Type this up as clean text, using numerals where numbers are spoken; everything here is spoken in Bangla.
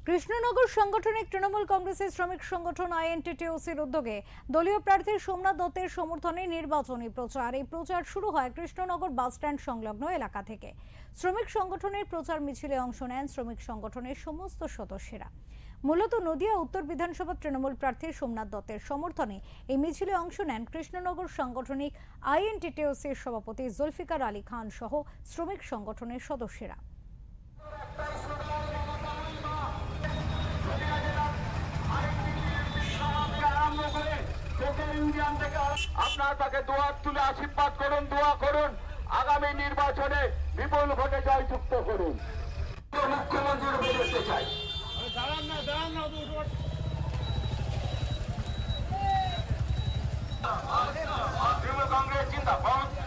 কৃষ্ণনগর সাংগঠনিক তৃণমূল কংগ্রেসের শ্রমিক সংগঠন আইএনটিটিউসির উদ্যোগে দলীয় প্রার্থী সোমনাথ দত্তের সমর্থনে নির্বাচনী প্রচার। এই প্রচার শুরু হয় কৃষ্ণনগর বাসস্ট্যান্ড সংলগ্ন এলাকা থেকে। শ্রমিক সংগঠনের প্রচার মিছিলে অংশ নেন শ্রমিক সংগঠনের সমস্ত সদস্যরা। মূলত নদিয়া উত্তর বিধানসভা তৃণমূল প্রার্থী সোমনাথ দত্তের সমর্থনে এই মিছিলে অংশ নেন কৃষ্ণনগর সাংগঠনিক আইএনটিটিউসির সভাপতি জুলফিকার আলী খান সহ শ্রমিক সংগঠনের সদস্যরা। আপনার তাকে দোয়ার তুলে আশীর্বাদ করুন, দোয়া করুন, আগামী নির্বাচনে বিপুল ভোটে জয়যুক্ত করুন। মুখ্যমন্ত্রীর উপরে দেখতে চাই। তৃণমূল কংগ্রেস জিন্দাবাদ।